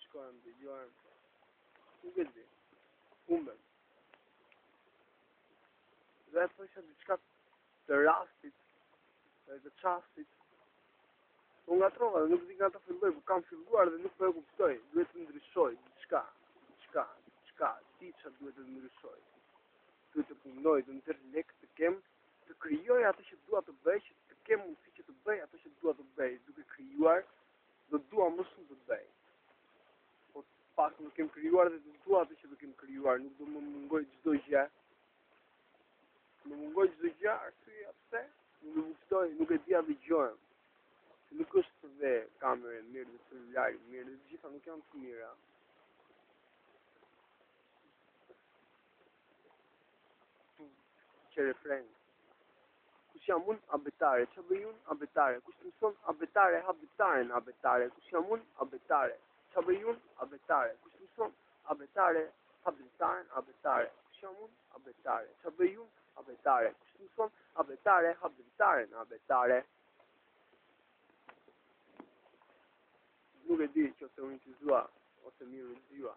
Shkojmë, dëgjojmë. Nuk e di. Humbem. Dhe thosha diçka të rastit, të çastit. Unë ngatrova dhe nuk di nga ta filloj, po kam filluar dhe nuk po e kuptoj. Duhet të ndryshoj diçka, diçka duhet të ndryshoj. Duhet të punoj, të ndër lek, të kem, të krijoj atë që dua të bëj, që të kem mundësi që të bëj atë që dua të bëj, duke krijuar, do dua më shumë të bëj. Po pas nuk kem krijuar dhe do dua atë që do kem krijuar, nuk do më mungoj çdo gjë. Më mungoj çdo gjë, arsyeja pse? Nuk e kuptoj, nuk e dia dëgjojmë. Nuk është dhe kamerën mirë dhe celularin mirë, dhe gjitha nuk janë të mira. Që refren. Kush jam unë, abetare. Që bëj unë, abetare. Kush të mëson, abetare, habetaren, abetare. Kush jam unë, abetare. Që bëj unë, abetare. Kush të mëson, abetare, habetaren, abetare. Kush jam unë, abetare. Që bëj unë, abetare. Kush të mëson, abetare, habetaren, abetare. Nuk e di që ose unë që zua, ose mirë zua.